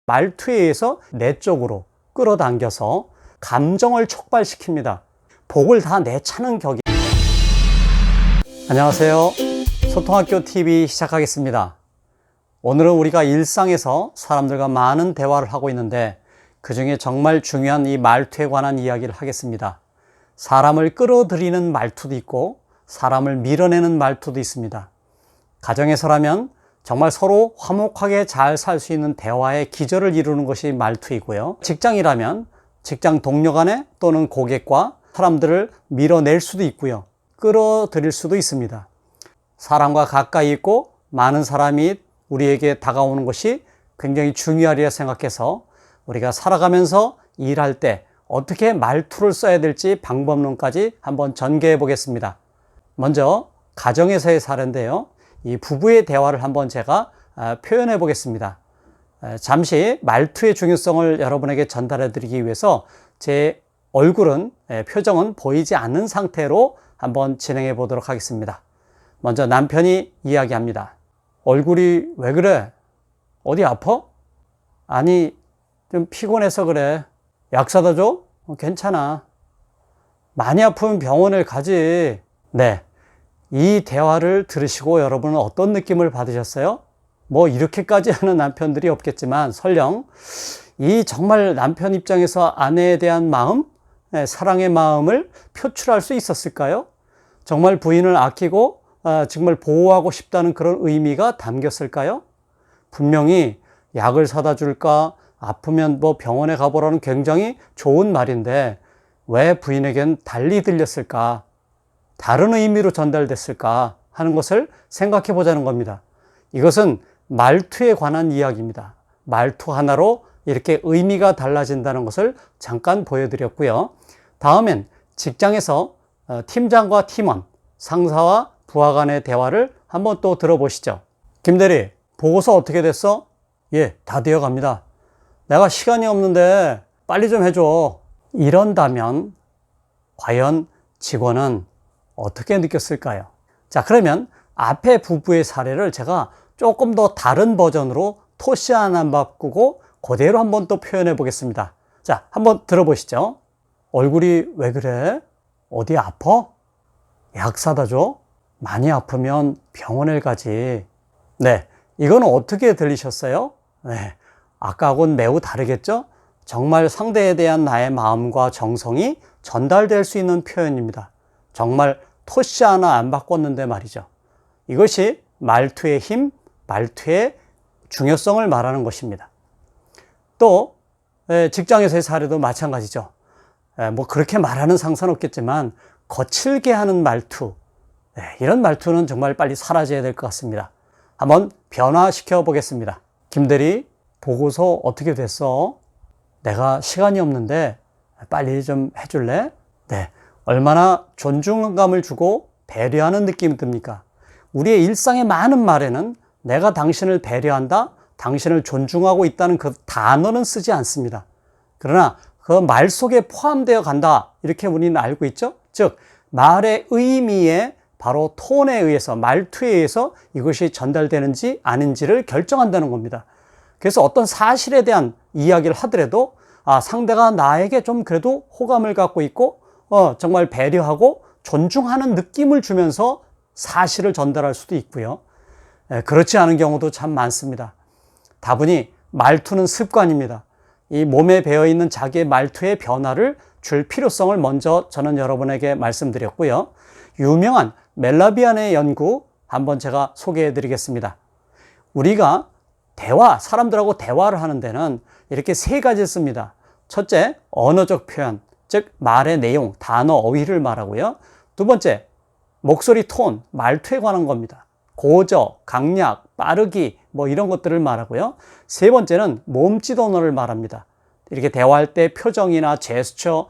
말투에 의해서 내 쪽으로 끌어당겨서 감정을 촉발시킵니다. 복을 다 내차는 격이. 안녕하세요. 소통학교 TV 시작하겠습니다. 오늘은 우리가 일상에서 사람들과 많은 대화를 하고 있는데 그 중에 정말 중요한 이 말투에 관한 이야기를 하겠습니다. 사람을 끌어들이는 말투도 있고 사람을 밀어내는 말투도 있습니다. 가정에서라면 정말 서로 화목하게 잘 살 수 있는 대화의 기저를 이루는 것이 말투이고요. 직장이라면 직장 동료 간에 또는 고객과 사람들을 밀어낼 수도 있고요. 끌어들일 수도 있습니다. 사람과 가까이 있고 많은 사람이 우리에게 다가오는 것이 굉장히 중요하리라 생각해서 우리가 살아가면서 일할 때 어떻게 말투를 써야 될지 방법론까지 한번 전개해 보겠습니다. 먼저 가정에서의 사례인데요. 이 부부의 대화를 한번 제가 표현해 보겠습니다. 잠시 말투의 중요성을 여러분에게 전달해 드리기 위해서 제 얼굴은, 표정은 보이지 않는 상태로 한번 진행해 보도록 하겠습니다. 먼저 남편이 이야기합니다. 얼굴이 왜 그래? 어디 아파? 아니, 좀 피곤해서 그래. 약 사다 줘? 괜찮아. 많이 아프면 병원을 가지. 네. 이 대화를 들으시고 여러분은 어떤 느낌을 받으셨어요? 뭐 이렇게까지 하는 남편들이 없겠지만 설령 이 정말 남편 입장에서 아내에 대한 마음, 사랑의 마음을 표출할 수 있었을까요? 정말 부인을 아끼고 정말 보호하고 싶다는 그런 의미가 담겼을까요? 분명히 약을 사다 줄까, 아프면 뭐 병원에 가보라는 굉장히 좋은 말인데 왜 부인에겐 달리 들렸을까? 다른 의미로 전달됐을까 하는 것을 생각해 보자는 겁니다. 이것은 말투에 관한 이야기입니다. 말투 하나로 이렇게 의미가 달라진다는 것을 잠깐 보여드렸고요. 다음엔 직장에서 팀장과 팀원, 상사와 부하 간의 대화를 한번 또 들어보시죠. 김대리, 보고서 어떻게 됐어? 예, 다 되어 갑니다. 내가 시간이 없는데 빨리 좀 해줘. 이런다면 과연 직원은 어떻게 느꼈을까요? 자, 그러면 앞에 부부의 사례를 제가 조금 더 다른 버전으로 토시 하나 안 바꾸고 그대로 한번 또 표현해 보겠습니다. 자, 한번 들어보시죠. 얼굴이 왜 그래? 어디 아파? 약 사다 줘? 많이 아프면 병원을 가지. 네, 이건 어떻게 들리셨어요? 네, 아까하고는 매우 다르겠죠? 정말 상대에 대한 나의 마음과 정성이 전달될 수 있는 표현입니다. 정말 토시 하나 안 바꿨는데 말이죠. 이것이 말투의 힘, 말투의 중요성을 말하는 것입니다. 또 직장에서의 사례도 마찬가지죠. 뭐 그렇게 말하는 상사는 없겠지만 거칠게 하는 말투, 이런 말투는 정말 빨리 사라져야 될 것 같습니다. 한번 변화시켜 보겠습니다. 김대리, 보고서 어떻게 됐어? 내가 시간이 없는데 빨리 좀 해줄래? 네. 얼마나 존중감을 주고 배려하는 느낌이 듭니까? 우리의 일상의 많은 말에는 내가 당신을 배려한다, 당신을 존중하고 있다는 그 단어는 쓰지 않습니다. 그러나 그 말 속에 포함되어 간다, 이렇게 우리는 알고 있죠? 즉, 말의 의미에 바로 톤에 의해서, 말투에 의해서 이것이 전달되는지 아닌지를 결정한다는 겁니다. 그래서 어떤 사실에 대한 이야기를 하더라도 상대가 나에게 좀 그래도 호감을 갖고 있고 정말 배려하고 존중하는 느낌을 주면서 사실을 전달할 수도 있고요. 그렇지 않은 경우도 참 많습니다. 다분히 말투는 습관입니다. 이 몸에 배어있는 자기의 말투의 변화를 줄 필요성을 먼저 저는 여러분에게 말씀드렸고요. 유명한 멜라비안의 연구 한번 제가 소개해 드리겠습니다. 우리가 사람들하고 대화를 하는 데는 이렇게 세 가지를 씁니다. 첫째, 언어적 표현. 즉 말의 내용, 단어, 어휘를 말하고요. 두 번째, 목소리 톤, 말투에 관한 겁니다. 고저, 강약, 빠르기 뭐 이런 것들을 말하고요. 세 번째는 몸짓 언어를 말합니다. 이렇게 대화할 때 표정이나 제스처,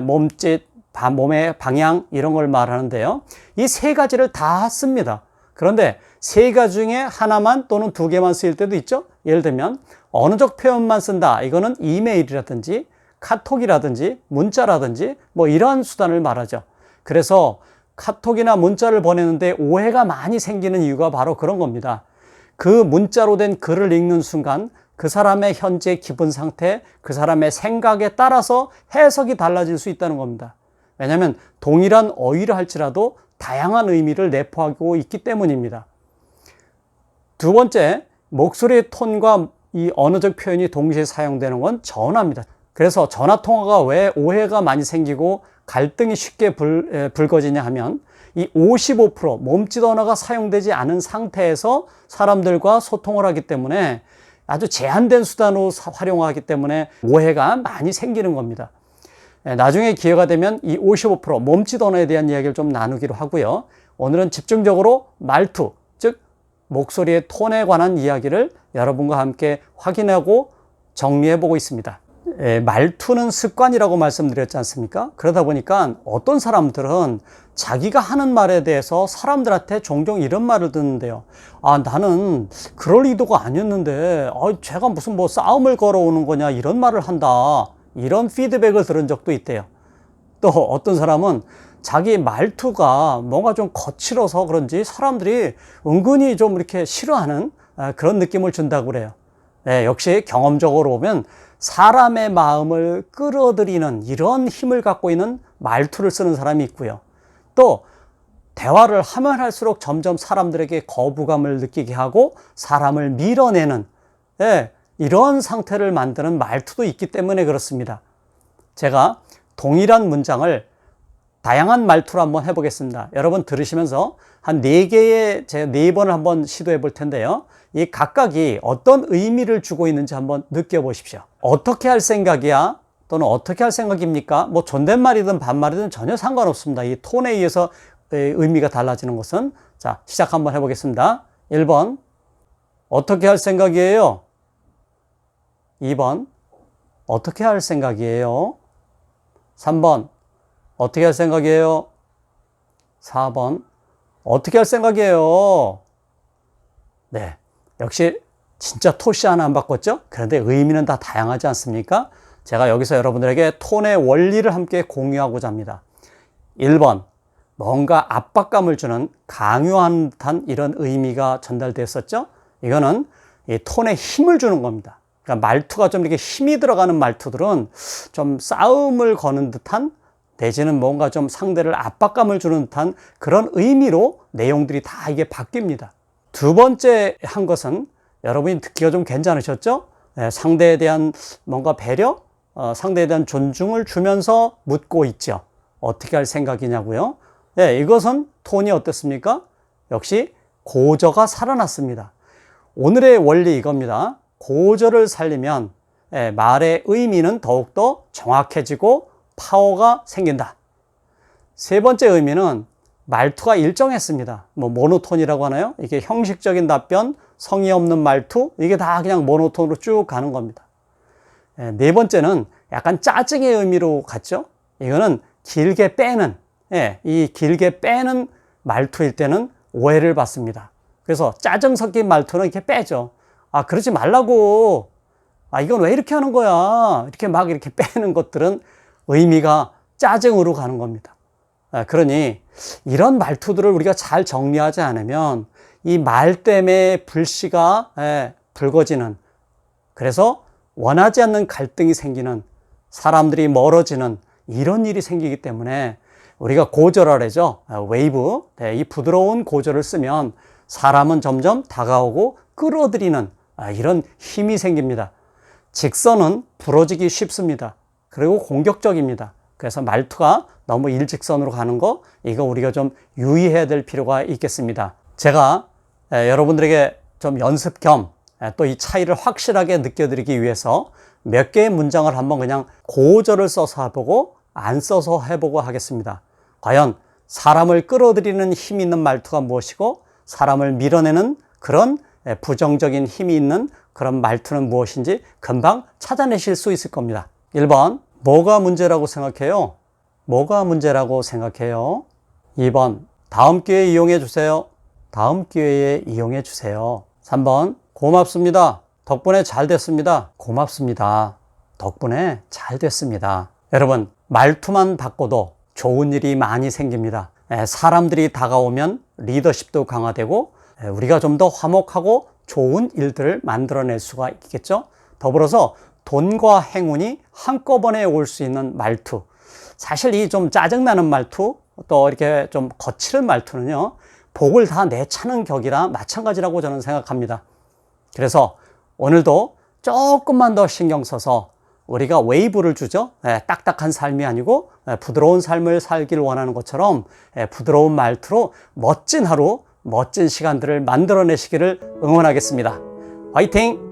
몸짓, 몸의 방향 이런 걸 말하는데요. 이 세 가지를 다 씁니다. 그런데 세 가지 중에 하나만 또는 두 개만 쓰일 때도 있죠. 예를 들면 언어적 표현만 쓴다. 이거는 이메일이라든지 카톡이라든지 문자라든지 뭐 이러한 수단을 말하죠. 그래서 카톡이나 문자를 보내는데 오해가 많이 생기는 이유가 바로 그런 겁니다. 그 문자로 된 글을 읽는 순간 그 사람의 현재 기분 상태, 그 사람의 생각에 따라서 해석이 달라질 수 있다는 겁니다. 왜냐하면 동일한 어휘를 할지라도 다양한 의미를 내포하고 있기 때문입니다. 두 번째, 목소리의 톤과 이 언어적 표현이 동시에 사용되는 건 전화입니다. 그래서 전화 통화가 왜 오해가 많이 생기고 갈등이 쉽게 불거지냐 하면 이 55% 몸짓 언어가 사용되지 않은 상태에서 사람들과 소통을 하기 때문에 아주 제한된 수단으로 활용하기 때문에 오해가 많이 생기는 겁니다. 나중에 기회가 되면 이 55% 몸짓 언어에 대한 이야기를 좀 나누기로 하고요. 오늘은 집중적으로 말투, 즉 목소리의 톤에 관한 이야기를 여러분과 함께 확인하고 정리해 보고 있습니다. 말투는 습관이라고 말씀드렸지 않습니까? 그러다 보니까 어떤 사람들은 자기가 하는 말에 대해서 사람들한테 종종 이런 말을 듣는데요. 나는 그럴 의도가 아니었는데, 제가 무슨 뭐 싸움을 걸어오는 거냐, 이런 말을 한다. 이런 피드백을 들은 적도 있대요. 또 어떤 사람은 자기 말투가 뭔가 좀 거칠어서 그런지 사람들이 은근히 좀 이렇게 싫어하는 그런 느낌을 준다고 그래요. 역시 경험적으로 보면 사람의 마음을 끌어들이는 이런 힘을 갖고 있는 말투를 쓰는 사람이 있고요. 또 대화를 하면 할수록 점점 사람들에게 거부감을 느끼게 하고 사람을 밀어내는 이런 상태를 만드는 말투도 있기 때문에 그렇습니다. 제가 동일한 문장을 다양한 말투로 한번 해보겠습니다. 여러분 들으시면서 한 4개의 제가 4번을 한번 시도해 볼 텐데요. 이 각각이 어떤 의미를 주고 있는지 한번 느껴보십시오. 어떻게 할 생각이야? 또는 어떻게 할 생각입니까? 뭐 존댓말이든 반말이든 전혀 상관없습니다. 이 톤에 의해서 의미가 달라지는 것은. 자, 시작 한번 해보겠습니다. 1번, 어떻게 할 생각이에요? 2번, 어떻게 할 생각이에요? 3번, 어떻게 할 생각이에요? 4번, 어떻게 할 생각이에요? 네, 역시 진짜 토시 하나 안 바꿨죠? 그런데 의미는 다 다양하지 않습니까? 제가 여기서 여러분들에게 톤의 원리를 함께 공유하고자 합니다. 1번, 뭔가 압박감을 주는 강요한 듯한 이런 의미가 전달됐었죠? 이거는 이 톤에 힘을 주는 겁니다. 그러니까 말투가 좀 이렇게 힘이 들어가는 말투들은 좀 싸움을 거는 듯한 내지는 뭔가 좀 상대를 압박감을 주는 듯한 그런 의미로 내용들이 다 이게 바뀝니다. 두 번째 한 것은 여러분이 듣기가 좀 괜찮으셨죠? 상대에 대한 뭔가 배려, 상대에 대한 존중을 주면서 묻고 있죠. 어떻게 할 생각이냐고요? 이것은 톤이 어떻습니까? 역시 고저가 살아났습니다. 오늘의 원리 이겁니다. 고저를 살리면 말의 의미는 더욱더 정확해지고 파워가 생긴다. 세 번째 의미는 말투가 일정했습니다. 뭐 모노톤이라고 하나요? 이게 형식적인 답변, 성의 없는 말투, 이게 다 그냥 모노톤으로 쭉 가는 겁니다. 네 번째는 약간 짜증의 의미로 갔죠. 이거는 길게 빼는, 이 길게 빼는 말투일 때는 오해를 받습니다. 그래서 짜증 섞인 말투는 이렇게 빼죠. 그러지 말라고. 이건 왜 이렇게 하는 거야? 이렇게 막 이렇게 빼는 것들은 의미가 짜증으로 가는 겁니다. 그러니 이런 말투들을 우리가 잘 정리하지 않으면 이 말 때문에 불씨가 불거지는, 그래서 원하지 않는 갈등이 생기는, 사람들이 멀어지는 이런 일이 생기기 때문에 우리가 고저라 그러죠. 웨이브, 이 부드러운 고저를 쓰면 사람은 점점 다가오고 끌어들이는 이런 힘이 생깁니다. 직선은 부러지기 쉽습니다. 그리고 공격적입니다. 그래서 말투가 너무 일직선으로 가는 거, 이거 우리가 좀 유의해야 될 필요가 있겠습니다. 제가 여러분들에게 좀 연습 겸 또 이 차이를 확실하게 느껴드리기 위해서 몇 개의 문장을 한번 그냥 고저를 써서 해보고 안 써서 해보고 하겠습니다. 과연 사람을 끌어들이는 힘이 있는 말투가 무엇이고 사람을 밀어내는 그런 부정적인 힘이 있는 그런 말투는 무엇인지 금방 찾아내실 수 있을 겁니다. 1번, 뭐가 문제라고 생각해요? 뭐가 문제라고 생각해요? 2번, 다음 기회에 이용해 주세요. 다음 기회에 이용해 주세요. 3번, 고맙습니다. 덕분에 잘 됐습니다. 고맙습니다. 덕분에 잘 됐습니다. 여러분, 말투만 바꿔도 좋은 일이 많이 생깁니다. 사람들이 다가오면 리더십도 강화되고 우리가 좀 더 화목하고 좋은 일들을 만들어낼 수가 있겠죠. 더불어서 돈과 행운이 한꺼번에 올 수 있는 말투. 사실 이 좀 짜증나는 말투, 또 이렇게 좀 거칠은 말투는요, 복을 다 내차는 격이라 마찬가지라고 저는 생각합니다. 그래서 오늘도 조금만 더 신경 써서 우리가 웨이브를 주죠. 딱딱한 삶이 아니고 부드러운 삶을 살길 원하는 것처럼 부드러운 말투로 멋진 하루, 멋진 시간들을 만들어내시기를 응원하겠습니다. 화이팅!